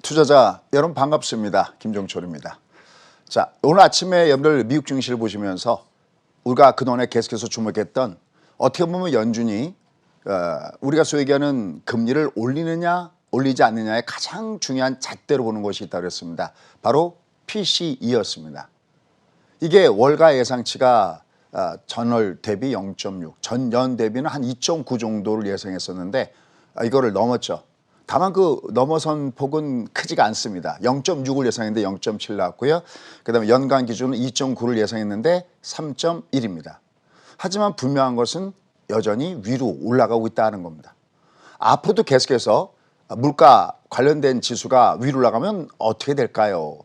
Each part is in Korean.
투자자 여러분 반갑습니다. 김종철입니다. 자, 오늘 아침에 여러분들 미국 증시를 보시면서 우리가 그동안에 계속해서 주목했던 어떻게 보면 연준이 우리가 소위 얘기하는 금리를 올리느냐 올리지 않느냐의 가장 중요한 잣대로 보는 것이 있다고 했습니다. 바로 PCE였습니다. 이게 월가 예상치가 전월 대비 0.6, 전년 대비는 한 2.9 정도를 예상했었는데 이거를 넘었죠. 다만 그 넘어선 폭은 크지가 않습니다. 0.6을 예상했는데 0.7 나왔고요. 그다음에 연간 기준은 2.9를 예상했는데 3.1입니다. 하지만 분명한 것은 여전히 위로 올라가고 있다는 겁니다. 앞으로도 계속해서 물가 관련된 지수가 위로 올라가면 어떻게 될까요?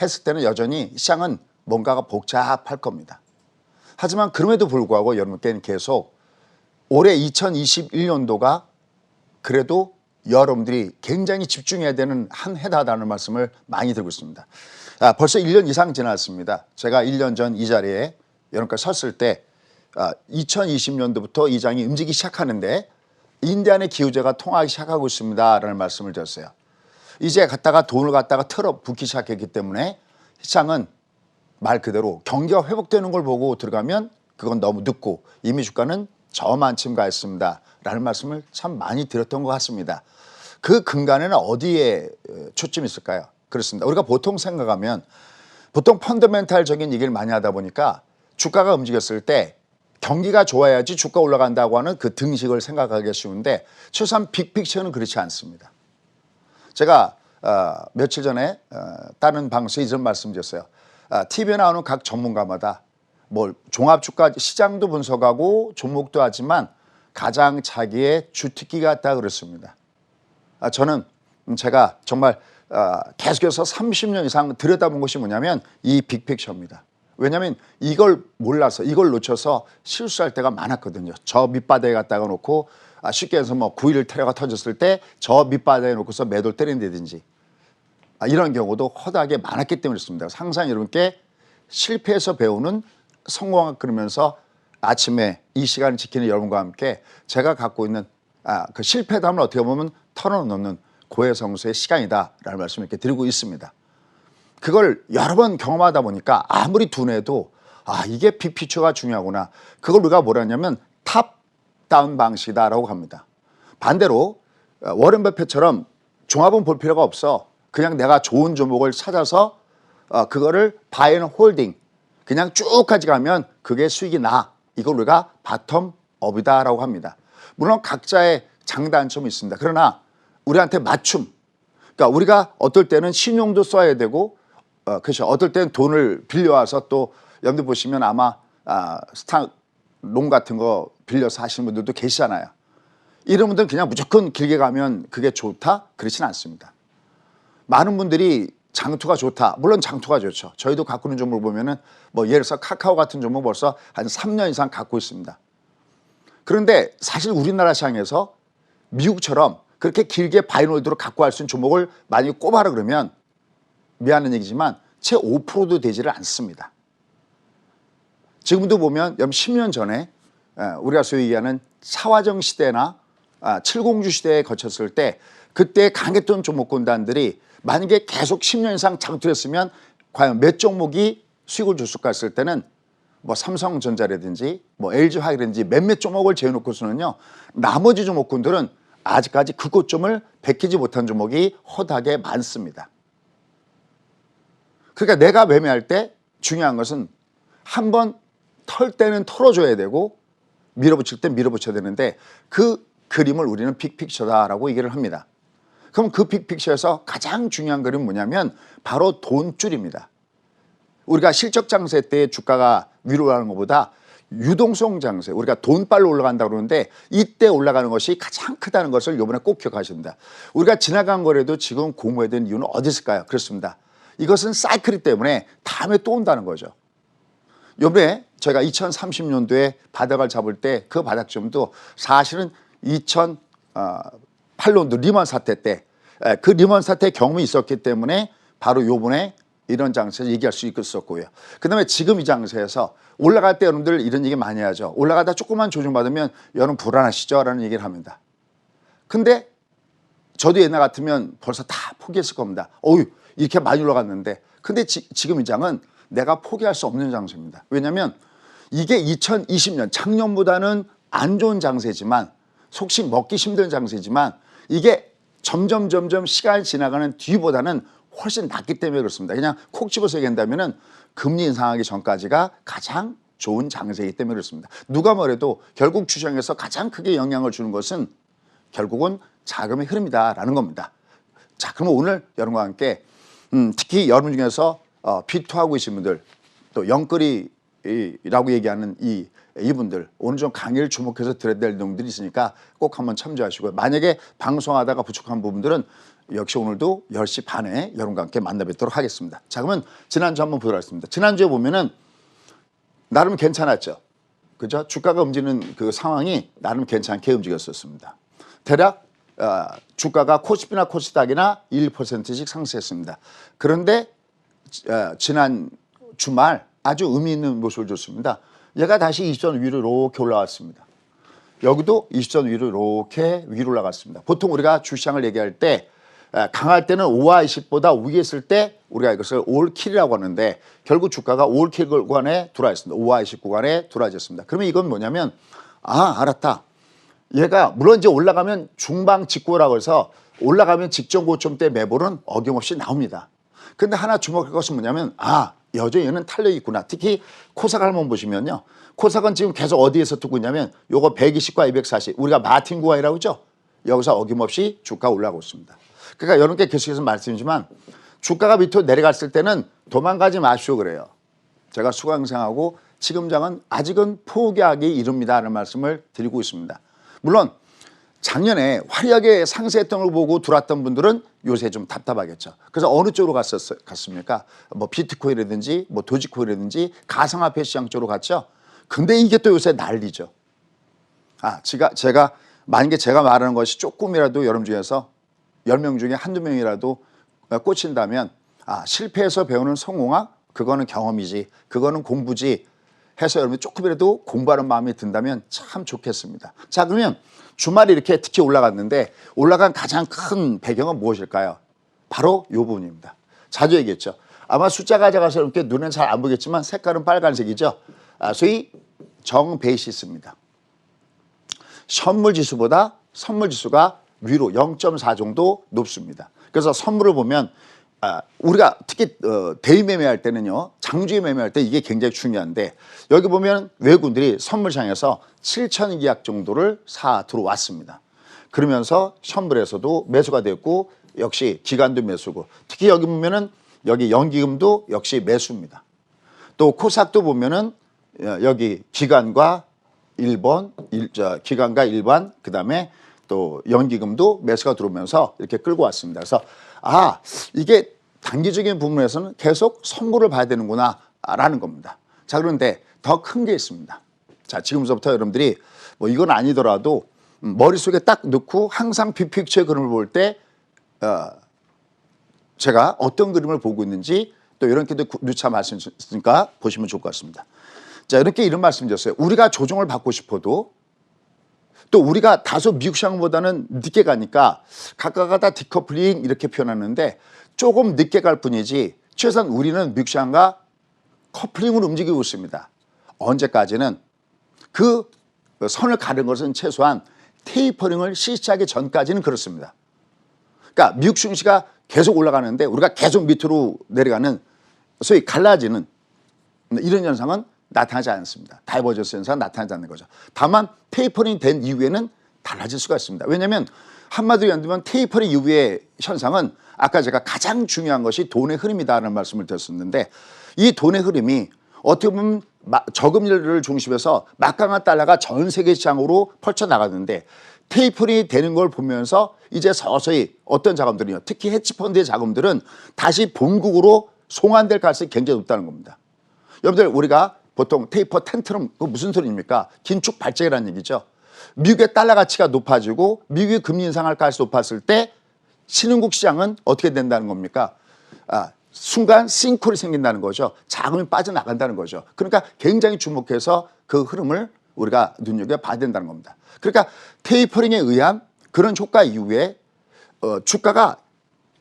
했을 때는 여전히 시장은 뭔가가 복잡할 겁니다. 하지만 그럼에도 불구하고 여러분께는 계속 올해 2021년도가 그래도 여러분들이 굉장히 집중해야 되는 한 해다라는 말씀을 많이 드리고 있습니다. 벌써 1년 이상 지났습니다. 제가 1년 전 이 자리에 여러분과 섰을 때 2020년도부터 이 장이 움직이기 시작하는데 인디안의 기후제가 통하기 시작하고 있습니다라는 말씀을 드렸어요. 이제 돈을 갖다가 틀어 붓기 시작했기 때문에 시장은 말 그대로 경기가 회복되는 걸 보고 들어가면 그건 너무 늦고 이미 주가는 저만침 가 있습니다 라는 말씀을 참 많이 드렸던 것 같습니다. 그 근간에는 어디에 초점이 있을까요? 그렇습니다. 우리가 보통 생각하면 보통 펀더멘탈적인 얘기를 많이 하다 보니까 주가가 움직였을 때 경기가 좋아야지 주가 올라간다고 하는 그 등식을 생각하기 쉬운데 최소한 빅픽처는 그렇지 않습니다. 제가 며칠 전에 다른 방송에 이런 말씀드렸어요. TV에 나오는 각 전문가마다 종합주가 시장도 분석하고 종목도 하지만 가장 자기의 주특기 같다 그랬습니다. 저는 제가 정말 계속해서 30년 이상 들여다본 것이 뭐냐면 이 빅픽처입니다. 왜냐하면 이걸 몰라서 이걸 놓쳐서 실수할 때가 많았거든요. 저 밑바닥에 갖다가 놓고 쉽게 해서 9.11 테러가 터졌을 때 저 밑바닥에 놓고서 매도를 때린다든지 이런 경우도 허다하게 많았기 때문에 그렇습니다. 항상 여러분께 실패해서 배우는 성공학 그러면서 아침에 이 시간을 지키는 여러분과 함께 제가 갖고 있는 그 실패담을 어떻게 보면 털어놓는 고해성수의 시간이다라는 말씀을 이렇게 드리고 있습니다. 그걸 여러 번 경험하다 보니까 아무리 둔해도 이게 빅피처가 중요하구나. 그걸 우리가 뭐라 하냐면 탑다운 방식이다라고 합니다. 반대로 워렌 버핏처럼 종합은 볼 필요가 없어. 그냥 내가 좋은 종목을 찾아서 그거를 바이 앤 홀딩 그냥 쭉 가져가면 그게 수익이 나. 이걸 우리가 바텀업이다라고 합니다. 물론 각자의 장단점이 있습니다. 그러나 우리한테 맞춤. 그러니까 우리가 어떨 때는 신용도 써야 되고 그렇죠. 어떨 때는 돈을 빌려와서 또 여러분들 보시면 아마 스타롱 같은 거 빌려서 하시는 분들도 계시잖아요. 이런 분들은 그냥 무조건 길게 가면 그게 좋다? 그렇진 않습니다. 많은 분들이 장투가 좋다. 물론 장투가 좋죠. 저희도 갖고 있는 종목을 보면은 예를 들어서 카카오 같은 종목 벌써 한 3년 이상 갖고 있습니다. 그런데 사실 우리나라 시장에서 미국처럼 그렇게 길게 바이놀드로 갖고 갈 수 있는 종목을 많이 꼽아라 그러면 미안한 얘기지만 채 5%도 되지를 않습니다. 지금도 보면 10년 전에 우리가 소위 얘기하는 사화정 시대나 칠공주 시대에 거쳤을 때 그때 강했던 종목군단들이 만약에 계속 10년 이상 장투했으면 과연 몇 종목이 수익을 줬을까 했을 때는 삼성전자라든지 LG화학이라든지 몇몇 종목을 제어놓고서는요 나머지 종목군들은 아직까지 그 고점을 베끼지 못한 종목이 허다하게 많습니다. 그러니까 내가 매매할 때 중요한 것은 한번 털 때는 털어줘야 되고 밀어붙일 때 밀어붙여야 되는데 그 그림을 우리는 빅픽처다라고 얘기를 합니다. 그럼 그 빅픽처에서 가장 중요한 그림은 뭐냐면 바로 돈줄입니다. 우리가 실적 장세 때 주가가 위로 가는 것보다 유동성 장세, 우리가 돈빨로 올라간다고 그러는데 이때 올라가는 것이 가장 크다는 것을 이번에 꼭 기억하십니다. 우리가 지나간 거라도 지금 공부해야 되는 이유는 어디 있을까요? 그렇습니다. 이것은 사이클이기 때문에 다음에 또 온다는 거죠. 이번에 저희가 2030년도에 바닥을 잡을 때 그 바닥점도 사실은 2008년도 리먼 사태 때 그 리먼 사태 경험이 있었기 때문에 바로 요번에 이런 장세에서 얘기할 수 있었고요. 그 다음에 지금 이 장세에서 올라갈 때 여러분들 이런 얘기 많이 하죠. 올라가다 조금만 조정받으면 여러분 불안하시죠? 라는 얘기를 합니다. 근데 저도 옛날 같으면 벌써 다 포기했을 겁니다. 어유 이렇게 많이 올라갔는데. 근데 지금 이 장은 내가 포기할 수 없는 장세입니다. 왜냐하면 이게 2020년 작년보다는 안 좋은 장세지만 속시 먹기 힘든 장세지만 이게 점점 시간이 지나가는 뒤보다는 훨씬 낫기 때문에 그렇습니다. 그냥 콕 집어서 얘기한다면은 금리 인상하기 전까지가 가장 좋은 장세이기 때문에 그렇습니다. 누가 뭐래도 결국 주식에서 가장 크게 영향을 주는 것은 결국은 자금의 흐름이다라는 겁니다. 자, 그러면 오늘 여러분과 함께 특히 여러분 중에서 비투하고 계신 분들 또 영끌이라고 얘기하는 이분들 오늘 좀 강의를 주목해서 들어야 될 내용들이 있으니까 꼭 한번 참조하시고요. 만약에 방송하다가 부족한 부분들은 역시 오늘도 10시 반에 여러분과 함께 만나 뵙도록 하겠습니다. 자, 그러면 지난주 한번 보도록 하겠습니다. 지난주에 보면은 나름 괜찮았죠. 그죠? 주가가 움직이는 그 상황이 나름 괜찮게 움직였었습니다. 대략 주가가 코스피나 코스닥이나 1%씩 상승했습니다. 그런데 지난 주말 아주 의미 있는 모습을 줬습니다. 얘가 다시 20선 위로 이렇게 올라왔습니다. 여기도 20선 위로 이렇게 위로 올라갔습니다. 보통 우리가 주시장을 얘기할 때 강할 때는 5와 20보다 위에 있을 때 우리가 이것을 올킬이라고 하는데 결국 주가가 올킬 구간에 들어와 있습니다. 5와 20 구간에 들어와졌습니다. 그러면 이건 뭐냐면 알았다. 얘가 물론 이제 올라가면 중방 직고라고 해서 올라가면 직전 고점대 매볼은 어김없이 나옵니다. 근데 하나 주목할 것은 뭐냐면 여전히 얘는 탄력이 있구나. 특히 코삭을 한번 보시면요. 코삭은 지금 계속 어디에서 뜨고 있냐면 요거 120과 240 우리가 마틴 구간이라고 하죠. 여기서 어김없이 주가가 올라가고 있습니다. 그러니까 여러분께 계속해서 말씀이지만 주가가 밑으로 내려갔을 때는 도망가지 마시오 그래요. 제가 수강생하고 지금 장은 아직은 포기하기 이릅니다라는 말씀을 드리고 있습니다. 물론 작년에 화려하게 상승했던 걸 보고 들어왔던 분들은 요새 좀 답답하겠죠. 그래서 어느 쪽으로 갔습니까? 뭐 비트코인이라든지 뭐 도지코인이라든지 가상화폐 시장 쪽으로 갔죠. 근데 이게 또 요새 난리죠. 제가 만약에 제가 말하는 것이 조금이라도 여러분 중에서 10명 중에 한두 명이라도 꽂힌다면 실패해서 배우는 성공학 그거는 경험이지 그거는 공부지 해서 여러분이 조금이라도 공부하는 마음이 든다면 참 좋겠습니다. 자, 그러면 주말에 이렇게 특히 올라갔는데 올라간 가장 큰 배경은 무엇일까요? 바로 이 부분입니다. 자주 얘기했죠. 아마 숫자가 작아서 이렇게 눈에는 잘 안 보겠지만 색깔은 빨간색이죠. 소위 정베이시스입니다. 선물지수보다 선물지수가 위로 0.4 정도 높습니다. 그래서 선물을 보면 우리가 특히 대위 매매할 때는요. 장주에 매매할 때 이게 굉장히 중요한데 여기 보면 외국인들이 선물장에서 7천 계약 정도를 사 들어왔습니다. 그러면서 선물에서도 매수가 됐고 역시 기관도 매수고 특히 여기 보면은 여기 연기금도 역시 매수입니다. 또 코삭도 보면은 여기 기관과 일반 그다음에 또 연기금도 매수가 들어오면서 이렇게 끌고 왔습니다. 그래서 이게 단기적인 부분에서는 계속 선물을 봐야 되는구나 라는 겁니다. 자, 그런데 더 큰 게 있습니다. 자, 지금부터 여러분들이 뭐 이건 아니더라도 머릿속에 딱 넣고 항상 빅픽처의 그림을 볼 때 제가 어떤 그림을 보고 있는지 또 이렇게도 누차 말씀드렸으니까 보시면 좋을 것 같습니다. 자, 이렇게 이런 말씀 드렸어요. 우리가 조정을 받고 싶어도 또 우리가 다소 미국 시장보다는 늦게 가니까 각각가 다 디커플링 이렇게 표현하는데 조금 늦게 갈 뿐이지 최소한 우리는 미국 시장과 커플링으로 움직이고 있습니다. 언제까지는 그 선을 가른 것은 최소한 테이퍼링을 시작하기 전까지는 그렇습니다. 그러니까 미국 증시가 계속 올라가는데 우리가 계속 밑으로 내려가는 소위 갈라지는 이런 현상은 나타나지 않습니다. 다이버전스 현상은 나타나지 않는 거죠. 다만 테이퍼링 된 이후에는 달라질 수가 있습니다. 왜냐하면 한마디로 연두면 테이퍼링 이후의 현상은 아까 제가 가장 중요한 것이 돈의 흐름이다라는 말씀을 드렸었는데 이 돈의 흐름이 어떻게 보면 저금리를 중심해서 막강한 달러가 전 세계 시장으로 펼쳐나가는데 테이퍼링이 되는 걸 보면서 이제 서서히 어떤 자금들이요. 특히 헤지펀드의 자금들은 다시 본국으로 송환될 가능성이 굉장히 높다는 겁니다. 여러분들 우리가 보통 테이퍼 텐트럼 무슨 소리입니까? 긴축 발작이라는 얘기죠. 미국의 달러 가치가 높아지고 미국의 금리 인상할 가능성이 높았을 때 신흥국 시장은 어떻게 된다는 겁니까? 순간 싱크홀이 생긴다는 거죠. 자금이 빠져나간다는 거죠. 그러니까 굉장히 주목해서 그 흐름을 우리가 눈여겨봐야 된다는 겁니다. 그러니까 테이퍼링에 의한 그런 효과 이후에 주가가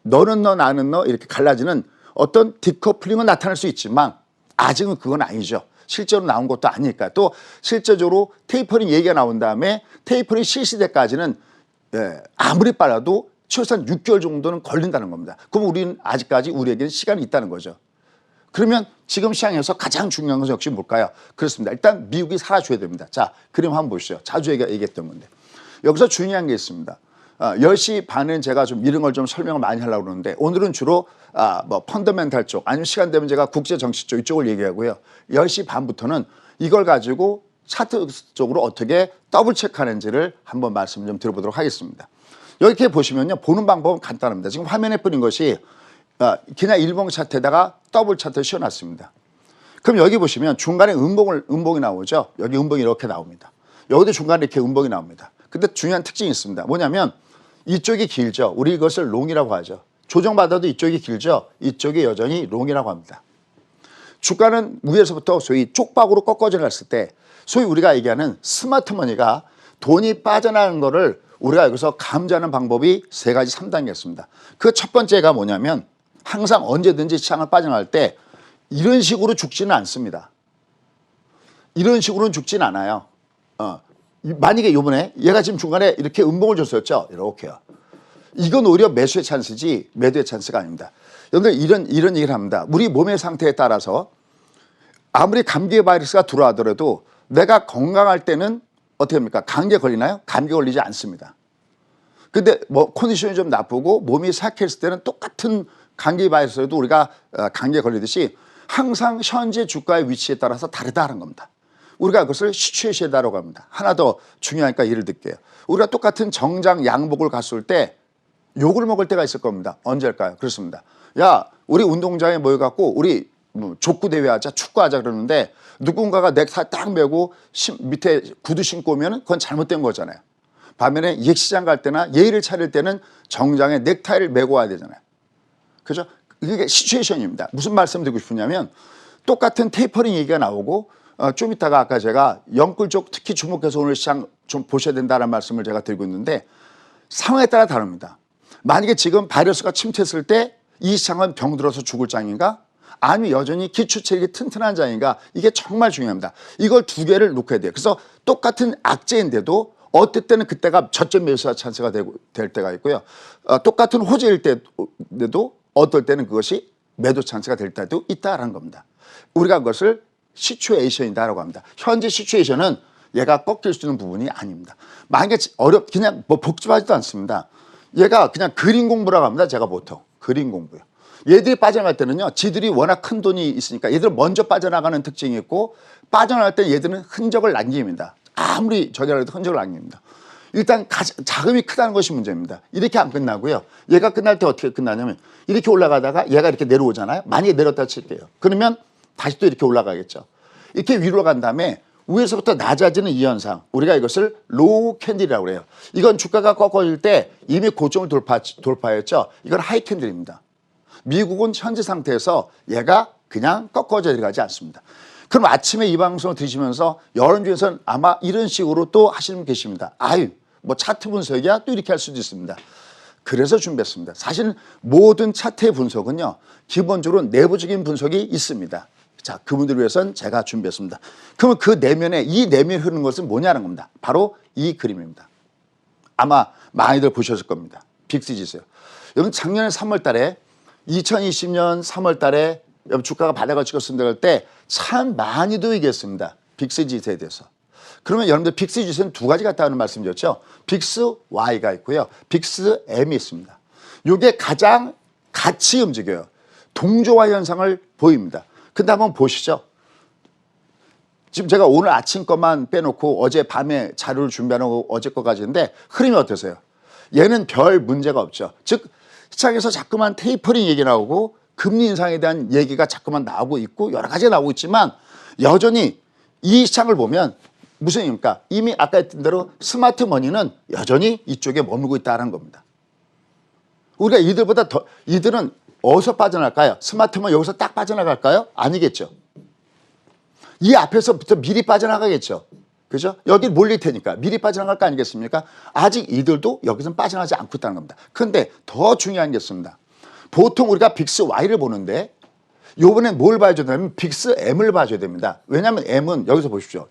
너는 너 나는 너 이렇게 갈라지는 어떤 디커플링은 나타날 수 있지만 아직은 그건 아니죠. 실제로 나온 것도 아니니까. 또 실제적으로 테이퍼링 얘기가 나온 다음에 테이퍼링 실시될 때까지는 아무리 빨라도 최소한 6개월 정도는 걸린다는 겁니다. 그럼 우리는 아직까지 우리에게는 시간이 있다는 거죠. 그러면 지금 시장에서 가장 중요한 것은 역시 뭘까요? 그렇습니다. 일단 미국이 사라져야 됩니다. 자, 그림 한번 보시죠. 자주 얘기했던 건데. 여기서 중요한 게 있습니다. 10시 반에는 제가 좀 이런 걸 좀 설명을 많이 하려고 그러는데 오늘은 주로 뭐 펀더멘탈 쪽 아니면 시간 되면 제가 국제 정치 쪽 이쪽을 얘기하고요. 10시 반부터는 이걸 가지고 차트 쪽으로 어떻게 더블 체크하는지를 한번 말씀 좀 드려보도록 하겠습니다. 이렇게 보시면요. 보는 방법은 간단합니다. 지금 화면에 뿌린 것이 그냥 일봉 차트에다가 더블 차트를 씌워놨습니다. 그럼 여기 보시면 중간에 음봉이 나오죠. 여기 음봉이 이렇게 나옵니다. 여기도 중간에 이렇게 음봉이 나옵니다. 근데 중요한 특징이 있습니다. 뭐냐면 이쪽이 길죠. 우리 이것을 롱이라고 하죠. 조정받아도 이쪽이 길죠. 이쪽이 여전히 롱이라고 합니다. 주가는 위에서부터 소위 쪽박으로 꺾어져 갔을 때 소위 우리가 얘기하는 스마트머니가 돈이 빠져나가는 거를 우리가 여기서 감지하는 방법이 3가지 3단계였습니다. 그 첫 번째가 뭐냐면 항상 언제든지 시장을 빠져나갈 때 이런 식으로 죽지는 않습니다. 이런 식으로는 죽지는 않아요. 만약에 이번에 얘가 지금 중간에 이렇게 음봉을 줬었죠. 이렇게요. 이건 오히려 매수의 찬스지 매도의 찬스가 아닙니다. 여러분들 이런 얘기를 합니다. 우리 몸의 상태에 따라서 아무리 감기 바이러스가 들어가더라도 내가 건강할 때는 어떻게 합니까? 감기에 걸리나요? 감기 걸리지 않습니다. 근데 뭐 컨디션이 좀 나쁘고 몸이 삭혔을 때는 똑같은 감기 바이러스에도 우리가 감기에 걸리듯이 항상 현재 주가의 위치에 따라서 다르다는 겁니다. 우리가 그것을 시츄에이션이라고 합니다. 하나 더 중요하니까 예를 들게요. 우리가 똑같은 정장 양복을 갔을 때 욕을 먹을 때가 있을 겁니다. 언제일까요? 그렇습니다. 야, 우리 운동장에 모여갖고 우리 족구 대회 하자, 축구하자 그러는데 누군가가 넥타이 딱 메고 밑에 구두 신고 오면 그건 잘못된 거잖아요. 반면에 시장 갈 때나 예의를 차릴 때는 정장에 넥타이를 메고 와야 되잖아요. 그죠? 이게 시츄에이션입니다. 무슨 말씀 드리고 싶으냐면 똑같은 테이퍼링 얘기가 나오고 좀 이따가 아까 제가 영끌 쪽 특히 주목해서 오늘 시장 좀 보셔야 된다는 말씀을 제가 드리고 있는데 상황에 따라 다릅니다. 만약에 지금 바이러스가 침투했을 때 이 시장은 병들어서 죽을 장인가? 아니면 여전히 기초체력이 튼튼한 장인가? 이게 정말 중요합니다. 이걸 두 개를 놓고 해야 돼요. 그래서 똑같은 악재인데도 어떨 때는 그때가 저점 매수와 찬스가 될 때가 있고요. 똑같은 호재일 때도 어떨 때는 그것이 매도 찬스가 될 때도 있다라는 겁니다. 우리가 그것을 시츄에이션이다라고 합니다. 현재 시츄에이션은 얘가 꺾일 수 있는 부분이 아닙니다. 만약에 그냥 뭐 복잡하지도 않습니다. 얘가 그냥 그림 공부라고 합니다. 제가 보통 그림 공부요. 얘들이 빠져나갈 때는요. 지들이 워낙 큰 돈이 있으니까 얘들은 먼저 빠져나가는 특징이 있고 빠져나갈 때 얘들은 흔적을 남깁니다. 아무리 저기 하려도 흔적을 남깁니다. 일단 자금이 크다는 것이 문제입니다. 이렇게 안 끝나고요. 얘가 끝날 때 어떻게 끝나냐면 이렇게 올라가다가 얘가 이렇게 내려오잖아요. 만약에 내렸다 칠게요. 그러면 다시 또 이렇게 올라가겠죠. 이렇게 위로 간 다음에 위에서부터 낮아지는 이 현상, 우리가 이것을 로우 캔들이라고 그래요. 이건 주가가 꺾어질 때 이미 고점을 돌파했죠. 이건 하이 캔들입니다. 미국은 현재 상태에서 얘가 그냥 꺾어져 들어가지 않습니다. 그럼 아침에 이 방송을 드시면서 여러분 중에서는 아마 이런 식으로 또 하시는 분 계십니다. 아유, 뭐 차트 분석이야? 또 이렇게 할 수도 있습니다. 그래서 준비했습니다. 사실 모든 차트의 분석은요. 기본적으로 내부적인 분석이 있습니다. 자, 그분들을 위해서는 제가 준비했습니다. 그러면 그 내면에 이 내면에 흐르는 것은 뭐냐는 겁니다. 바로 이 그림입니다. 아마 많이들 보셨을 겁니다. 빅스 지수요. 여러분 작년에 3월 달에 2020년 3월 달에 주가가 바닥을 찍었습니다. 할 때 참 많이도 얘기했습니다. 빅스 지수에 대해서. 그러면 여러분들 빅스 지수는 두 가지가 있다는 말씀드렸죠. 빅스 Y가 있고요. 빅스 M이 있습니다. 이게 가장 같이 움직여요. 동조화 현상을 보입니다. 근데 한번 보시죠. 지금 제가 오늘 아침 것만 빼놓고 어제 밤에 자료를 준비하고 어제 거까지인데 흐름이 어떠세요? 얘는 별 문제가 없죠. 즉 시장에서 자꾸만 테이퍼링 얘기 나오고 금리 인상에 대한 얘기가 자꾸만 나오고 있고 여러 가지가 나오고 있지만 여전히 이 시장을 보면 무슨 얘기입니까? 이미 아까 했던 대로 스마트 머니는 여전히 이쪽에 머물고 있다는 겁니다. 우리가 이들보다 더 이들은 어디서 빠져나갈까요? 스마트머니 여기서 딱 빠져나갈까요? 아니겠죠. 이 앞에서부터 미리 빠져나가겠죠. 그죠? 여기 몰릴 테니까 미리 빠져나갈 거 아니겠습니까? 아직 이들도 여기서 빠져나가지 않고 있다는 겁니다. 그런데 더 중요한 게 있습니다. 보통 우리가 빅스 Y를 보는데 요번에 뭘 봐야 되냐면 빅스 M을 봐줘야 됩니다. 왜냐하면 M은 여기서 보십시오.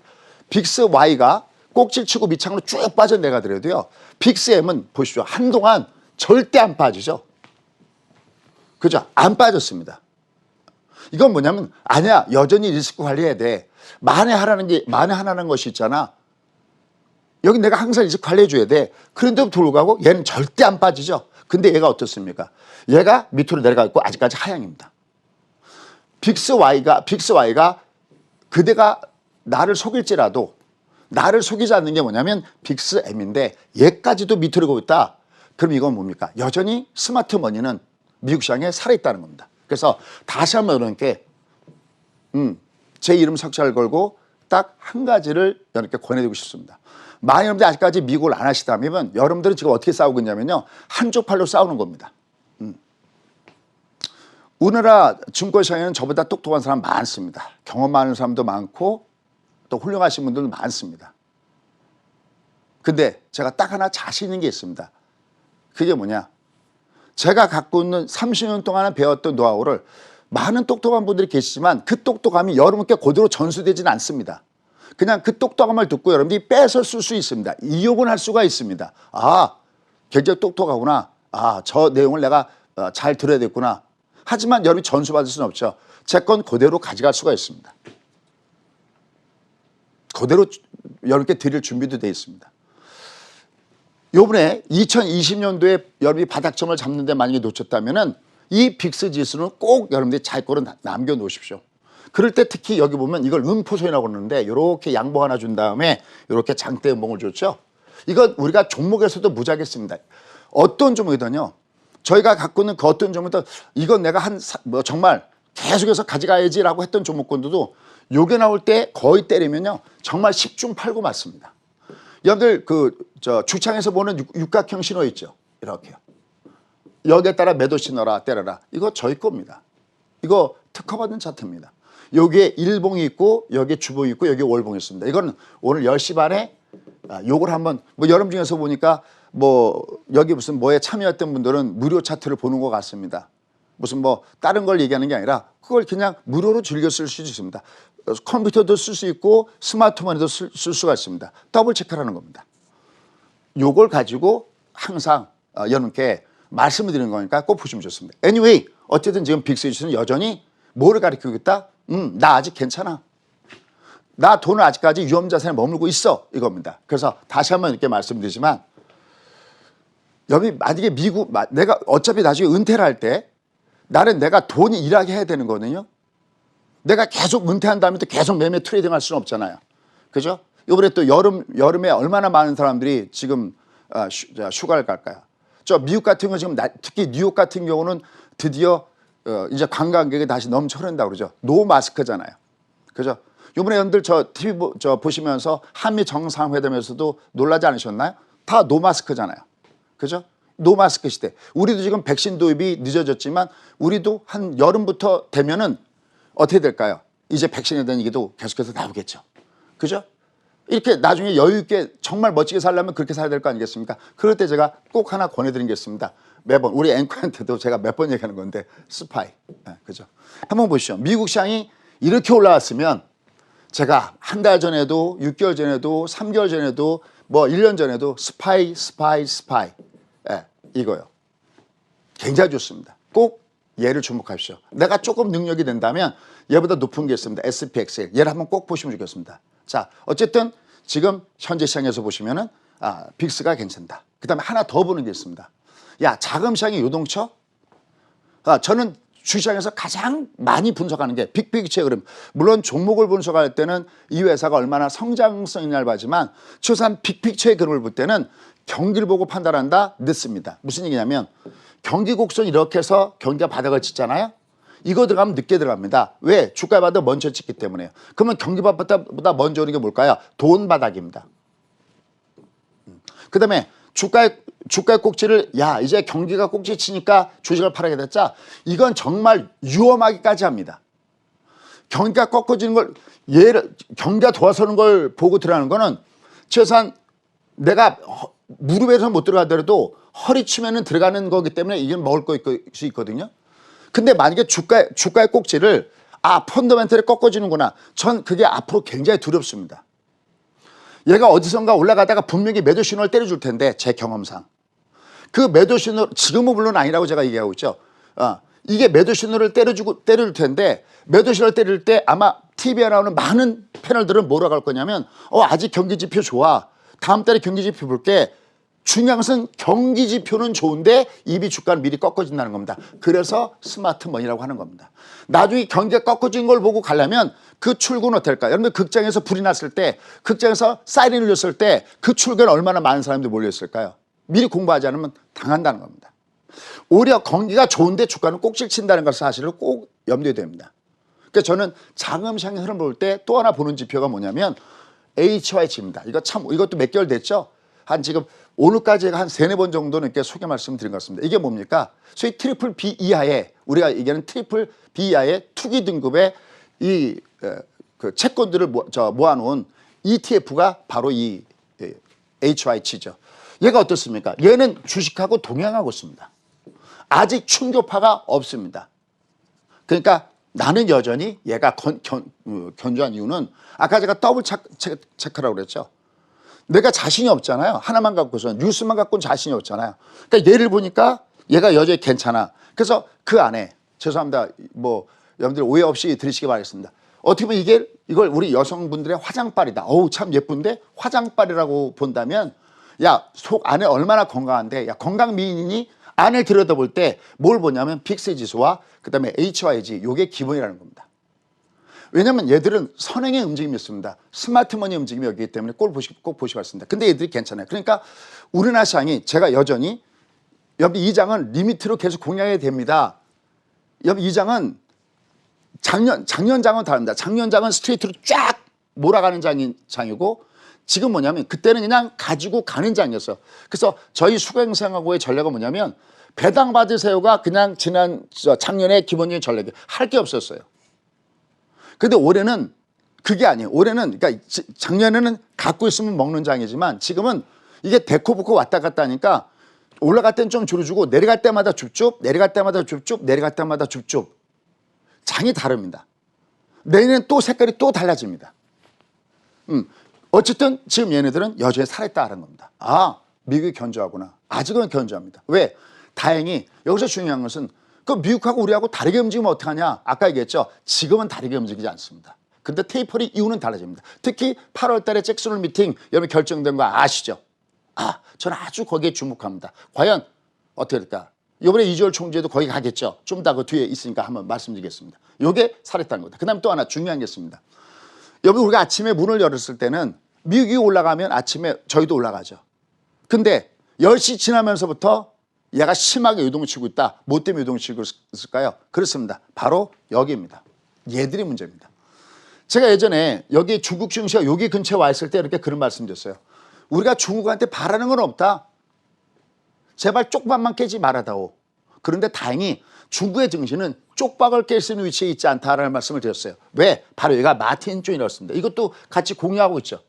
빅스 Y가 꼭지를 치고 밑창으로 쭉 빠져내가더라도요. 빅스 M은 보십시오. 한동안 절대 안 빠지죠. 그죠? 안 빠졌습니다. 이건 뭐냐면 아니야. 여전히 리스크 관리해야 돼. 만에 하나는 것이 있잖아. 여기 내가 항상 리스크 관리해 줘야 돼. 그런데도 불구하고 얘는 절대 안 빠지죠. 근데 얘가 어떻습니까? 얘가 밑으로 내려가 있고 아직까지 하향입니다. 빅스 Y가 그대가 나를 속일지라도 나를 속이지 않는 게 뭐냐면 빅스 M인데 얘까지도 밑으로 가고 있다. 그럼 이건 뭡니까? 여전히 스마트 머니는 미국 시장에 살아있다는 겁니다. 그래서 다시 한번 여러분께 제 이름 석자를 걸고 딱 한 가지를 여러분께 권해드리고 싶습니다. 만약 여러분들이 아직까지 미국을 안 하시다면 여러분들은 지금 어떻게 싸우고 있냐면요. 한쪽 팔로 싸우는 겁니다. 우리나라 증권시장에는 저보다 똑똑한 사람 많습니다. 경험 많은 사람도 많고 또 훌륭하신 분들도 많습니다. 근데 제가 딱 하나 자신 있는 게 있습니다. 그게 뭐냐? 제가 갖고 있는 30년 동안 배웠던 노하우를 많은 똑똑한 분들이 계시지만 그 똑똑함이 여러분께 그대로 전수되지는 않습니다. 그냥 그 똑똑함을 듣고 여러분들이 빼서 쓸 수 있습니다. 이용은 할 수가 있습니다. 아, 굉장히 똑똑하구나. 아, 저 내용을 내가 잘 들어야 되겠구나. 하지만 여러분이 전수받을 수는 없죠. 제 건 그대로 가져갈 수가 있습니다. 그대로 여러분께 드릴 준비도 되어 있습니다. 요번에 2020년도에 여러분이 바닥점을 잡는데 만약에 놓쳤다면은 이 빅스 지수는 꼭 여러분들이 잘 거를 남겨 놓으십시오. 그럴 때 특히 여기 보면 이걸 음포소이라고 그러는데 이렇게 양봉 하나 준 다음에 이렇게 장대 음봉을 줬죠. 이건 우리가 종목에서도 무지하게 씁니다. 어떤 종목이든요. 저희가 갖고 있는 그 어떤 종목도 이건 내가 정말 계속해서 가져가야지라고 했던 종목군들도 요게 나올 때 거의 때리면요. 정말 10중 8구 맞습니다. 여러분들 주창에서 보는 육각형 신호 있죠. 이렇게요. 여기에 따라 매도 신호라 때려라. 이거 저희 겁니다. 이거 특허받은 차트입니다. 여기에 일봉이 있고 여기에 주봉이 있고 여기에 월봉이 있습니다. 이거는 오늘 10시 반에 요걸 한번 여러분 중에서 보니까 여기 무슨 뭐에 참여했던 분들은 무료 차트를 보는 것 같습니다. 무슨 다른 걸 얘기하는 게 아니라 그걸 그냥 무료로 즐겨 쓸 수 있습니다. 컴퓨터도 쓸 수 있고 스마트폰에도 쓸 수가 있습니다. 더블 체크라는 겁니다. 요걸 가지고 항상 여러분께 말씀을 드리는 거니까 꼭 보시면 좋습니다. Anyway, 어쨌든 지금 빅스지수는 여전히 뭐를 가리키고 있다? 나 아직 괜찮아. 나 돈을 아직까지 위험자산에 머물고 있어. 이겁니다. 그래서 다시 한번 이렇게 말씀드리지만 여기 만약에 내가 어차피 나중에 은퇴를 할 때 나는 내가 돈이 일하게 해야 되는 거거든요. 내가 계속 은퇴한 다음에 또 계속 매매 트레이딩 할 수는 없잖아요. 그죠? 이번에 또 여름에 얼마나 많은 사람들이 지금 휴가를 갈까요? 저 미국 같은 경우 지금 특히 뉴욕 같은 경우는 드디어 이제 관광객이 다시 넘쳐 흐른다고 그러죠. 노 마스크잖아요. 그죠? 이번에 여러분들 TV 보시면서 한미 정상회담에서도 놀라지 않으셨나요? 다 노 마스크잖아요. 그죠? 노 마스크 시대. 우리도 지금 백신 도입이 늦어졌지만 우리도 한 여름부터 되면은 어떻게 될까요? 이제 백신에 대한 얘기도 계속해서 나오겠죠. 그죠? 이렇게 나중에 여유 있게 정말 멋지게 살려면 그렇게 살아야 될 거 아니겠습니까? 그럴 때 제가 꼭 하나 권해드린 게 있습니다. 매번 우리 앵커한테도 제가 몇 번 얘기하는 건데 스파이. 네, 그죠? 한번 보시죠. 미국 시장이 이렇게 올라왔으면 제가 한 달 전에도 6개월 전에도 3개월 전에도 1년 전에도 스파이. 네, 이거요. 굉장히 좋습니다. 꼭 얘를 주목하십시오. 내가 조금 능력이 된다면 얘보다 높은 게 있습니다. SPXL. 얘를 한번 꼭 보시면 좋겠습니다. 자, 어쨌든 지금 현재 시장에서 보시면은 빅스가 괜찮다. 그 다음에 하나 더 보는 게 있습니다. 야, 자금 시장이 요동쳐? 저는 주시장에서 가장 많이 분석하는 게 빅픽처의 흐름. 물론 종목을 분석할 때는 이 회사가 얼마나 성장성이 얇아지만 최소한 빅픽처의 흐름을 볼 때는 경기를 보고 판단한다? 늦습니다. 무슨 얘기냐면 경기 곡선 이렇게 해서 경기가 바닥을 찍잖아요. 이거 들어가면 늦게 들어갑니다. 왜? 주가 바닥 먼저 찍기 때문에요. 그러면 경기 바닥보다 먼저 오는 게 뭘까요? 돈 바닥입니다. 그 다음에 주가의 꼭지를 이제 경기가 꼭지 치니까 주식을 팔아야 됐자 이건 정말 위험하기까지 합니다. 경기가 꺾어지는 걸 경기가 돌아서는 걸 보고 들어가는 거는 최소한 내가 무릎에서 못 들어가더라도 허리 치면은 들어가는 거기 때문에 이게 먹을 것이 있거든요. 근데 만약에 주가의 꼭지를 펀더멘털이 꺾어지는구나. 전 그게 앞으로 굉장히 두렵습니다. 얘가 어디선가 올라가다가 분명히 매도 신호를 때려줄 텐데 제 경험상 그 매도 신호 지금은 물론 아니라고 제가 얘기하고 있죠. 이게 매도 신호를 때려줄 텐데 매도 신호를 때릴 때 아마 TV에 나오는 많은 패널들은 뭐라고 할 거냐면 아직 경기 지표 좋아. 다음 달에 경기 지표 볼게. 중요한 것은 경기 지표는 좋은데 이미 주가는 미리 꺾어진다는 겁니다. 그래서 스마트 머니라고 하는 겁니다. 나중에 경기가 꺾어진 걸 보고 가려면 그 출구는 어떨까? 여러분들 극장에서 불이 났을 때, 극장에서 사이렌 울렸을 때 그 출구에는 얼마나 많은 사람들이 몰려있을까요? 미리 공부하지 않으면 당한다는 겁니다. 오히려 경기가 좋은데 주가는 꼭질 친다는 걸 사실을 꼭 염두에 둡니다. 그러니까 저는 자금시장의 흐름을 볼 때 또 하나 보는 지표가 뭐냐면 HYG입니다. 이것도 몇 개월 됐죠? 지금 오늘까지 한 3-4번 정도는 이렇게 소개 말씀드린 것 같습니다. 이게 뭡니까? 소위 트리플 B 이하의 우리가 얘기하는 트리플 B 이하의 투기 등급의 그 채권들을 모아놓은 ETF가 바로 이 HYG죠. 얘가 어떻습니까? 얘는 주식하고 동행하고 있습니다. 아직 충격파가 없습니다. 그러니까 나는 여전히 얘가 견조한 이유는 아까 제가 더블 체크라고 그랬죠. 내가 자신이 없잖아요. 하나만 갖고서 뉴스만 갖고는 자신이 없잖아요. 그러니까 얘를 보니까 얘가 여전히 괜찮아. 그래서 그 안에 죄송합니다. 여러분들 오해 없이 들으시기 바라겠습니다. 어떻게 보면 이걸 우리 여성분들의 화장빨이다. 참 예쁜데 화장빨이라고 본다면 속 안에 얼마나 건강한데 건강 미인이니 안을 들여다볼 때 뭘 보냐면 빅스 지수와 그다음에 HYG 요게 기본이라는 겁니다. 왜냐하면 얘들은 선행의 움직임이 있습니다. 스마트머니 움직임이 여기기 때문에 꼭 보시고 왔습니다. 근데 얘들이 괜찮아요. 그러니까 우리나라 시장이 제가 여전히 이 장은 리미트로 계속 공략해야 됩니다. 이 장은 작년 장은 다릅니다. 작년 장은 스트레이트로 쫙 몰아가는 장이고 지금 뭐냐면 그때는 그냥 가지고 가는 장이었어요. 그래서 저희 수강생하고의 전략은 뭐냐면 배당 받으세요가 그냥 작년에 기본적인 전략이 할 게 없었어요. 근데 올해는 그게 아니에요. 올해는 그러니까 작년에는 갖고 있으면 먹는 장이지만 지금은 이게 데코부코 왔다 갔다 하니까 올라갈 때는 좀 줄여주고 내려갈 때마다 줍줍 내려갈 때마다 줍줍 내려갈 때마다 줍줍 장이 다릅니다. 내년엔 또 색깔이 또 달라집니다. 어쨌든 지금 얘네들은 여전히 살아있다는 겁니다. 미국이 견조하구나. 아직은 견조합니다. 왜? 다행히 여기서 중요한 것은 그 미국하고 우리하고 다르게 움직이면 어떡하냐. 아까 얘기했죠. 지금은 다르게 움직이지 않습니다. 근데 테이퍼링 이유는 달라집니다. 특히 8월 달에 잭슨 홀 미팅 여러분 결정된 거 아시죠? 저는 아주 거기에 주목합니다. 과연 어떻게 될까? 이번에 이주열 총재도 거기 가겠죠. 좀 더 그 뒤에 있으니까 한번 말씀드리겠습니다. 이게 살았다는 겁니다. 그 다음에 또 하나 중요한 게 있습니다. 여러분 우리가 아침에 문을 열었을 때는 미국이 올라가면 아침에 저희도 올라가죠. 근데 10시 지나면서부터 얘가 심하게 요동치고 있다. 뭐 때문에 요동치고 있을까요? 그렇습니다. 바로 여기입니다. 얘들이 문제입니다. 제가 예전에 여기 중국 증시가 여기 근처에 와 있을 때 이렇게 그런 말씀 드렸어요. 우리가 중국한테 바라는 건 없다. 제발 쪽박만 깨지 말아다오. 그런데 다행히 중국의 증시는 쪽박을 깰 수 있는 위치에 있지 않다라는 말씀을 드렸어요. 왜? 바로 얘가 마틴 존이었습니다. 이것도 같이 공유하고 있죠.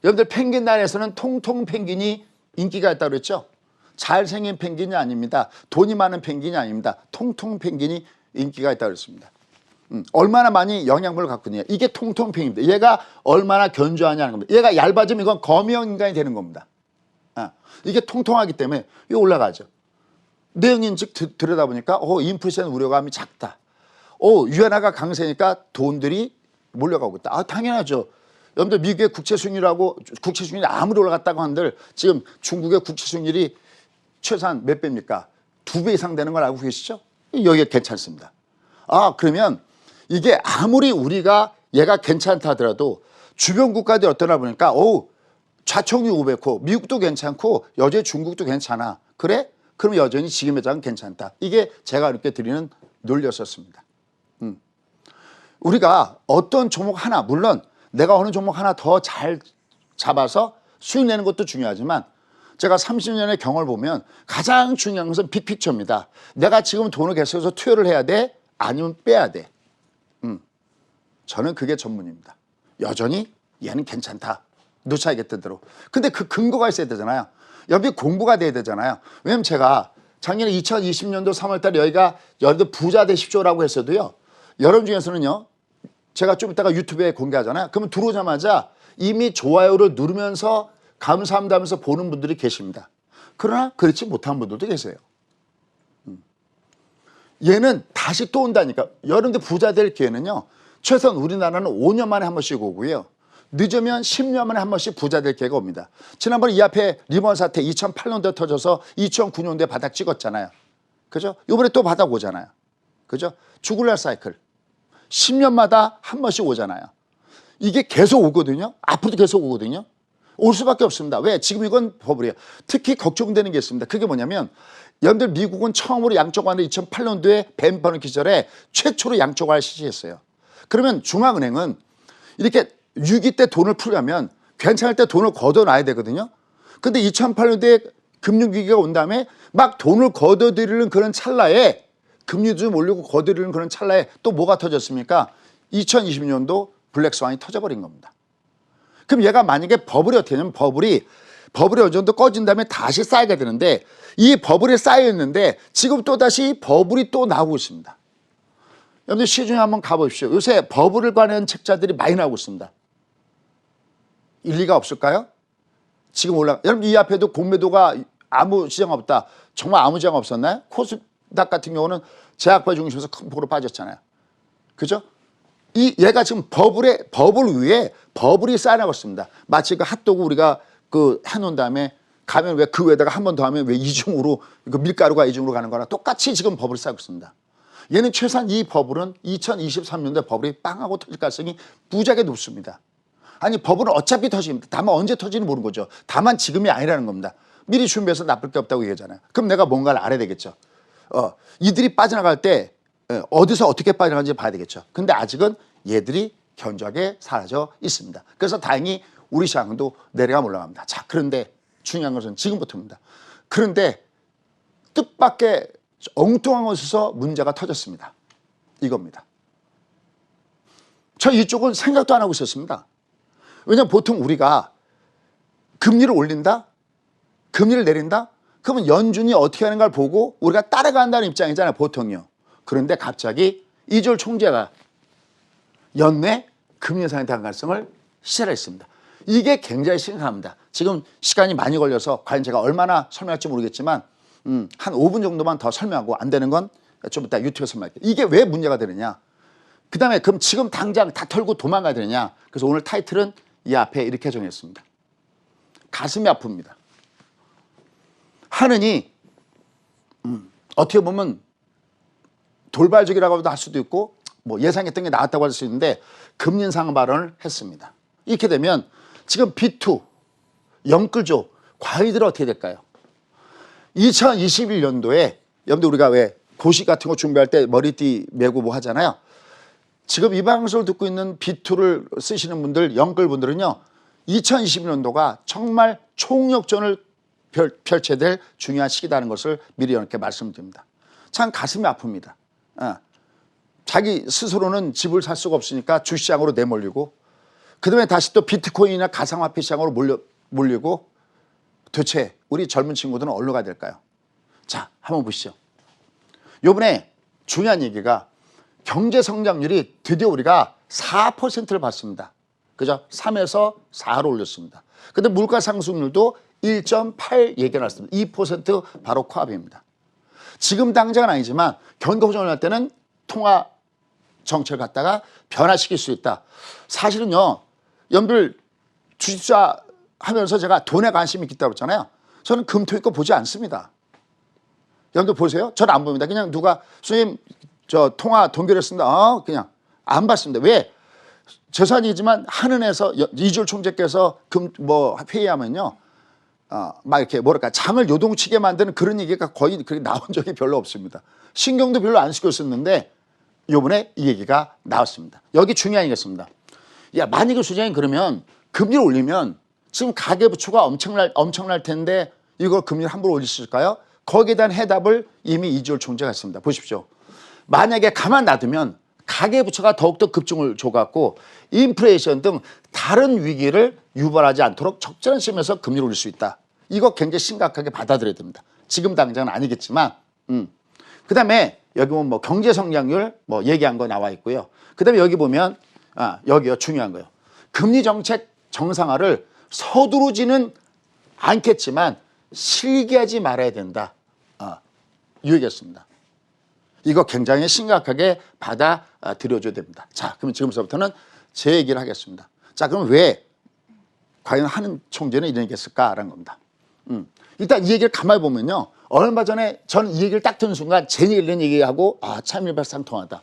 여러분들 펭귄 단에서는 통통 펭귄이 인기가 있다고 그랬죠. 잘생긴 펭귄이 아닙니다. 돈이 많은 펭귄이 아닙니다. 통통 펭귄이 인기가 있다고 그랬습니다. 얼마나 많이 영양분을 갖고 있느냐. 이게 통통 펭귄입니다. 얘가 얼마나 견조하냐는 겁니다. 얘가 얇아지면 이건 거미형 인간이 되는 겁니다. 이게 통통하기 때문에 이거 올라가죠. 내용인즉 들여다보니까 인플레이션 우려감이 작다. 위안화가 강세니까 돈들이 몰려가고 있다. 당연하죠. 여러분들 미국의 국채 수익률이 아무리 올라갔다고 한들 지금 중국의 국채 수익률이 최소한 몇 배입니까? 2배 이상 되는 걸 알고 계시죠? 여기가 괜찮습니다. 그러면 이게 아무리 우리가 얘가 괜찮다 하더라도 주변 국가들이 어떠나 보니까 좌총이 500호 미국도 괜찮고 여전히 중국도 괜찮아. 그래? 그럼 여전히 지금의 장은 괜찮다. 이게 제가 이렇게 드리는 논리였었습니다. 우리가 어떤 종목 하나 물론 내가 어느 종목 하나 더 잘 잡아서 수익 내는 것도 중요하지만 제가 30년의 경험을 보면 가장 중요한 것은 빅픽처입니다. 내가 지금 돈을 계속해서 투여를 해야 돼? 아니면 빼야 돼? 저는 그게 전문입니다. 여전히 얘는 괜찮다. 놓쳐야겠던 대로. 근데 그 근거가 있어야 되잖아요. 여러분이 공부가 돼야 되잖아요. 왜냐면 제가 작년에 2020년도 3월달에 여기가 여러분들 부자 되십시오라고 했어도요. 여러분 중에서는요. 제가 좀 이따가 유튜브에 공개하잖아요. 그러면 들어오자마자 이미 좋아요를 누르면서 감사합니다 하면서 보는 분들이 계십니다. 그러나 그렇지 못한 분들도 계세요. 얘는 다시 또 온다니까. 여러분들 부자 될 기회는요. 최소한 우리나라는 5년 만에 한 번씩 오고요. 늦으면 10년 만에 한 번씩 부자 될 기회가 옵니다. 지난번에 이 앞에 리먼 사태 2008년도에 터져서 2009년도에 바닥 찍었잖아요. 그죠? 이번에 또 바닥 오잖아요. 그죠? 주굴날 사이클. 10년마다 한 번씩 오잖아요. 이게 계속 오거든요. 앞으로도 계속 오거든요. 올 수밖에 없습니다. 왜? 지금 이건 버블이에요. 특히 걱정되는 게 있습니다. 그게 뭐냐면 여러분들 미국은 처음으로 양적완을 2008년도에 뱀 버는 기절에 최초로 양적완을 실시했어요. 그러면 중앙은행은 이렇게 위기 때 돈을 풀려면 괜찮을 때 돈을 걷어놔야 되거든요. 근데 2008년도에 금융위기가 온 다음에 막 돈을 걷어들이는 그런 찰나에 금리도 좀 올리고 걷어들이는 그런 찰나에 또 뭐가 터졌습니까? 2020년도 블랙스완이 터져버린 겁니다. 그럼 얘가 만약에 버블이 어떻게 되냐면 버블이 어느 정도 꺼진 다음에 다시 쌓이게 되는데 이 버블이 쌓여 있는데 지금 또 다시 버블이 또 나오고 있습니다. 여러분들 시중에 한번 가보십시오. 요새 버블을 관한 책자들이 많이 나오고 있습니다. 일리가 없을까요? 지금 여러분 이 앞에도 공매도가 아무 시장 없다. 정말 아무 시장 없었나요? 코스닥 같은 경우는 제약바 중심에서 큰 폭으로 빠졌잖아요. 그죠? 얘가 지금 버블 위에 버블이 쌓여나고 있습니다. 마치 그 핫도그 우리가 그 해놓은 다음에 가면 왜 그 위에다가 한 번 더 하면 왜 이중으로 그 밀가루가 이중으로 가는 거랑 똑같이 지금 버블이 쌓이고 있습니다. 얘는 최소한 이 버블은 2023년도에 버블이 빵하고 터질 가능성이 무지하게 높습니다. 아니 버블은 어차피 터집니다. 다만 언제 터지는지 모르는 거죠. 다만 지금이 아니라는 겁니다. 미리 준비해서 나쁠 게 없다고 얘기하잖아요. 그럼 내가 뭔가를 알아야 되겠죠. 이들이 빠져나갈 때 어디서 어떻게 빠져나가는지 봐야 되겠죠. 근데 아직은 얘들이 견조하게 사라져 있습니다. 그래서 다행히 우리 시장도 내려가 올라갑니다. 자, 그런데 중요한 것은 지금부터입니다. 그런데 뜻밖의 엉뚱한 곳에서 문제가 터졌습니다. 이겁니다. 저 이쪽은 생각도 안 하고 있었습니다. 왜냐하면 보통 우리가 금리를 올린다? 금리를 내린다? 그러면 연준이 어떻게 하는 걸 보고 우리가 따라간다는 입장이잖아요. 보통요. 그런데 갑자기 이졸 총재가 연내 금리 인상에 대한 가능성을 시사했습니다. 이게 굉장히 심각합니다. 지금 시간이 많이 걸려서 과연 제가 얼마나 설명할지 모르겠지만 한 5분 정도만 더 설명하고 안 되는 건 좀 이따 유튜브에 설명할게요. 이게 왜 문제가 되느냐. 그 다음에 그럼 지금 당장 다 털고 도망가야 되느냐. 그래서 오늘 타이틀은 이 앞에 이렇게 정했습니다. 가슴이 아픕니다. 하느니 어떻게 보면 돌발적이라고도 할 수도 있고 뭐 예상했던 게 나왔다고 할 수 있는데 금리 인상 발언을 했습니다. 이렇게 되면 지금 B2, 영끌조 과이들은 어떻게 될까요? 2021년도에 여러분들 우리가 왜 고시 같은 거 준비할 때 머리띠 메고 뭐 하잖아요. 지금 이 방송을 듣고 있는 B2를 쓰시는 분들, 영끌분들은요. 2021년도가 정말 총력전을 펼쳐야 될 중요한 시기다는 것을 미리 이렇게 말씀드립니다. 참 가슴이 아픕니다. 자기 스스로는 집을 살 수가 없으니까 주시장으로 내몰리고 그다음에 다시 또 비트코인이나 가상화폐 시장으로 몰리고 도대체 우리 젊은 친구들은 어디로 가야 될까요? 자, 한번 보시죠. 이번에 중요한 얘기가 경제 성장률이 드디어 우리가 4%를 봤습니다. 그죠? 3에서 4로 올렸습니다. 근데 물가 상승률도 1.8 얘기가 나왔습니다. 2% 바로 코앞입니다. 지금 당장은 아니지만 경기 호전을 할 때는 통화 정책을 갖다가 변화시킬 수 있다. 사실은요, 여러분들 주식투자 하면서 제가 돈에 관심이 있다고 그랬잖아요. 저는 금토일 거 보지 않습니다. 여러분들 보세요. 저는 안 봅니다. 그냥 누가 선생님 저 통화 동결했습니다. 그냥 안 봤습니다. 왜? 재산이지만 한은에서 이졸 총재께서 회의하면요. 막 이렇게 뭐랄까 장을 요동치게 만드는 그런 얘기가 거의 그렇게 나온 적이 별로 없습니다. 신경도 별로 안 쓰고 있었는데 요번에 이 얘기가 나왔습니다. 여기 중요한 얘기였습니다. 야, 만약에 수장이 그러면 금리를 올리면 지금 가계부채가 엄청날 텐데 이걸 금리를 함부로 올릴 수 있을까요? 거기에 대한 해답을 이미 이졸 총재가 했습니다. 보십시오. 만약에 가만 놔두면 가계부채가 더욱더 급증을 줘갖고 인플레이션 등 다른 위기를 유발하지 않도록 적절한 시점에서 금리를 올릴 수 있다. 이거 굉장히 심각하게 받아들여야 됩니다. 지금 당장은 아니겠지만. 그다음에 여기 보면 뭐 경제 성장률 뭐 얘기한 거 나와 있고요. 그다음에 여기 보면 여기요, 중요한 거요. 금리 정책 정상화를 서두르지는 않겠지만 실기하지 말아야 된다. 이 얘기였습니다. 이거 굉장히 심각하게 받아들여줘야 됩니다. 자, 그럼 지금부터는 제 얘기를 하겠습니다. 자, 그럼 왜 과연 하는 총재는 이런 얘기했을까라는 겁니다. 일단 이 얘기를 가만히 보면요. 얼마 전에 저는 이 얘기를 딱 듣는 순간 제니 옐런 얘기하고 참 일맥상통하다.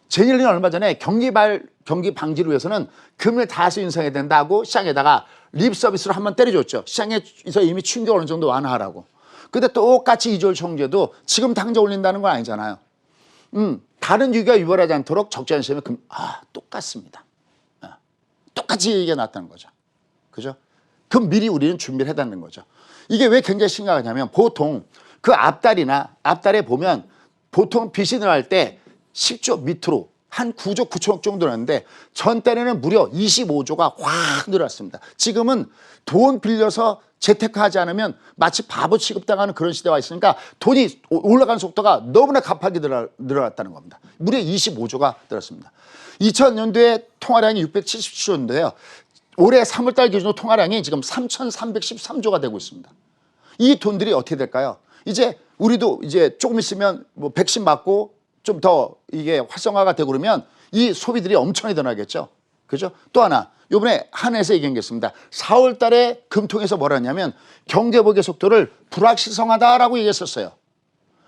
제니 옐런이 얼마 전에 경기 방지를 위해서는 금리를 다시 인상해야 된다고 시장에다가 립 서비스로 한번 때려줬죠. 시장에서 이미 충격 어느 정도 완화하라고. 근데 똑같이 이주열 총재도 지금 당장 올린다는 건 아니잖아요. 다른 위기가 유발하지 않도록 적절한 시점에 똑같습니다. 똑같이 얘기가 나왔다는 거죠. 그죠? 그럼 미리 우리는 준비를 해다는 거죠. 이게 왜 굉장히 심각하냐면 보통 그 앞달에 보면 보통 빚이 늘어날 때 10조 밑으로 한 9조 9천억 정도 늘었는데 전달에는 무려 25조가 확 늘었습니다. 지금은 돈 빌려서 재테크하지 않으면 마치 바보 취급당하는 그런 시대에 와 있으니까 돈이 올라가는 속도가 너무나 가파르게 늘어났다는 겁니다. 무려 25조가 늘었습니다. 2000년도에 통화량이 677조인데요. 올해 3월달 기준으로 통화량이 지금 3,313조가 되고 있습니다. 이 돈들이 어떻게 될까요? 이제 우리도 이제 조금 있으면 뭐 백신 맞고 좀 더 이게 활성화가 되고 그러면 이 소비들이 엄청나게 늘어나겠죠. 그죠? 또 하나, 요번에 한해에서 얘기한 게 있습니다. 4월 달에 금통에서 뭐라 했냐면 경제복의 속도를 불확실성하다라고 얘기했었어요.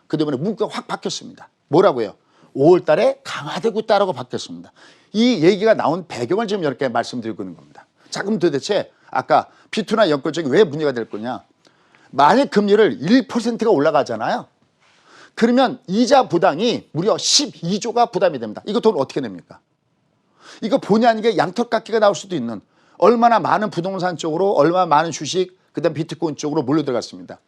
그 때문에 문구가 확 바뀌었습니다. 뭐라고요? 5월 달에 강화되고 있다라고 바뀌었습니다. 이 얘기가 나온 배경을 지금 이렇게 말씀드리고 있는 겁니다. 자, 그럼 도대체 아까 비투나 연끌적이 왜 문제가 될 거냐? 만약 금리를 1%가 올라가잖아요. 그러면 이자 부담이 무려 12조가 부담이 됩니다. 이거 돈 어떻게 냅니까? 이거 본의 아니게 양털깎기가 나올 수도 있는 얼마나 많은 부동산 쪽으로 얼마나 많은 주식 그다음 비트코인 쪽으로 몰려들어갔습니까?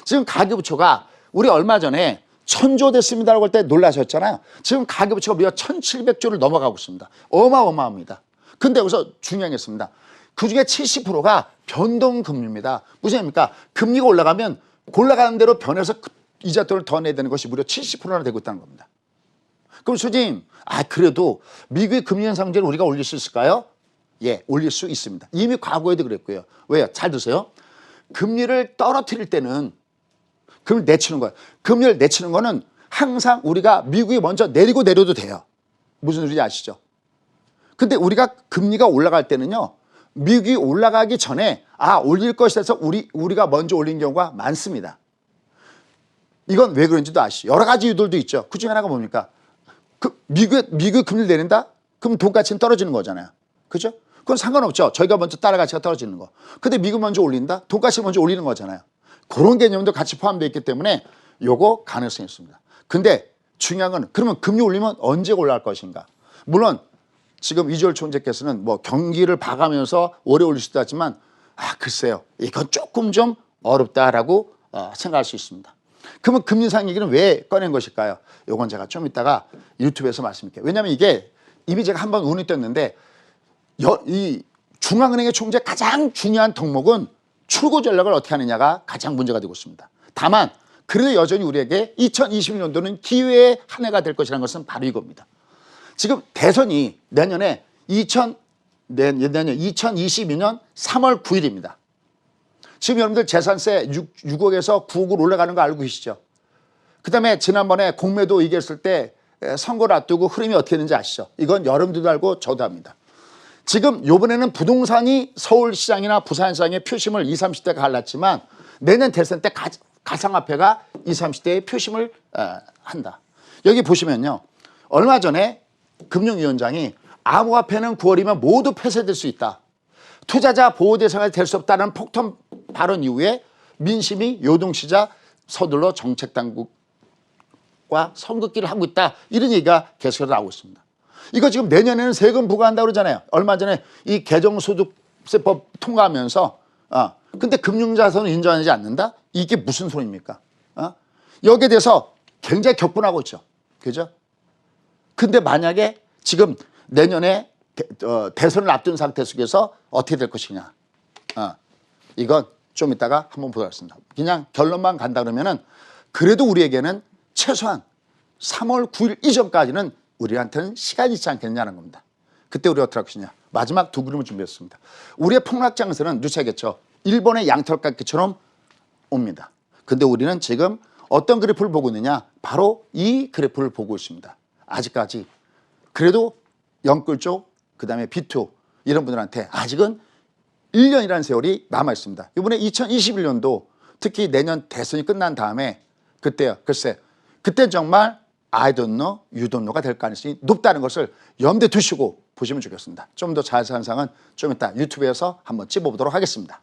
지금 가계부채가 우리 얼마 전에 1,000조 됐습니다라고 할 때 놀라셨잖아요. 지금 가계부채가 무려 1,700조를 넘어가고 있습니다. 어마어마합니다. 근데 여기서 중요한 게 있습니다. 그중에 70%가 변동금리입니다. 무슨 얘기입니까? 금리가 올라가면 올라가는 대로 변해서 이자돈을 더 내야 되는 것이 무려 70%나 되고 있다는 겁니다. 그럼 소장님, 그래도 미국의 금리 인상제를 우리가 올릴 수 있을까요? 예, 올릴 수 있습니다. 이미 과거에도 그랬고요. 왜요? 잘 드세요. 금리를 떨어뜨릴 때는 금리를 내치는 거예요. 금리를 내치는 거는 항상 우리가 미국이 먼저 내려도 돼요. 무슨 소리인지 아시죠? 근데 우리가 금리가 올라갈 때는요. 미국이 올라가기 전에 올릴 것이 돼서 우리가 먼저 올린 경우가 많습니다. 이건 왜 그런지도 아시죠? 여러 가지 이유들도 있죠. 그중에 하나가 뭡니까? 미국이 금리를 내린다? 그럼 돈 가치는 떨어지는 거잖아요. 그죠? 그건 상관없죠. 저희가 먼저 달러 가치가 떨어지는 거. 근데 미국 먼저 올린다? 돈 가치 먼저 올리는 거잖아요. 그런 개념도 같이 포함되어 있기 때문에 요거 가능성이 있습니다. 근데 중요한 건 그러면 금리 올리면 언제 올라갈 것인가? 물론 지금 이주열 총재께서는 뭐 경기를 봐가면서 오래 올릴 수도 있지만 글쎄요. 이건 조금 좀 어렵다라고 생각할 수 있습니다. 그러면 금리 인상 얘기는 왜 꺼낸 것일까요? 이건 제가 좀 이따가 유튜브에서 말씀드릴게요. 왜냐하면 이게 이미 제가 한번 운이 떴는데 이 중앙은행의 총재 가장 중요한 덕목은 출구 전략을 어떻게 하느냐가 가장 문제가 되고 있습니다. 다만 그래도 여전히 우리에게 2020년도는 기회의 한 해가 될 것이라는 것은 바로 이겁니다. 지금 대선이 내년 2022년 3월 9일입니다. 지금 여러분들 재산세 6억에서 9억으로 올라가는 거 알고 계시죠? 그 다음에 지난번에 공매도 이겼을 때 선거를 앞두고 흐름이 어떻게 되는지 아시죠? 이건 여러분들도 알고 저도 합니다. 지금 요번에는 부동산이 서울시장이나 부산시장의 표심을 20, 30대가 갈랐지만 내년 대선 때 가상화폐가 20, 30대의 표심을 한다. 여기 보시면요. 얼마 전에 금융위원장이 암호화폐는 9월이면 모두 폐쇄될 수 있다. 투자자 보호 대상이 될 수 없다는 폭탄 발언 이후에 민심이 요동치자 서둘러 정책당국과 선긋기를 하고 있다. 이런 얘기가 계속해서 나오고 있습니다. 이거 지금 내년에는 세금 부과한다고 그러잖아요. 얼마 전에 이 개정소득세법 통과하면서 근데 금융자산은 인정하지 않는다? 이게 무슨 소리입니까? 여기에 대해서 굉장히 격분하고 있죠. 그죠? 근데 만약에 지금 내년에 대선을 앞둔 상태 속에서 어떻게 될 것이냐. 이건 좀 이따가 한번 보도록 하겠습니다. 그냥 결론만 간다 그러면은 그래도 우리에게는 최소한 3월 9일 이전까지는 우리한테는 시간이 있지 않겠냐는 겁니다. 그때 우리가 어떻게 할 것이냐. 마지막 두 그림을 준비했습니다. 우리의 폭락장세는 누차겠죠. 일본의 양털깎이처럼 옵니다. 근데 우리는 지금 어떤 그래프를 보고 있느냐. 바로 이 그래프를 보고 있습니다. 아직까지 그래도 영끌 쪽 그다음에 B2 이런 분들한테 아직은 1년이라는 세월이 남아 있습니다. 이번에 2021년도 특히 내년 대선이 끝난 다음에 그때요. 글쎄 그때 정말 I don't know, you don't know가 될 가능성이 높다는 것을 염두에 두시고 보시면 좋겠습니다. 좀 더 자세한 사항은 좀 이따 유튜브에서 한번 찝어보도록 하겠습니다.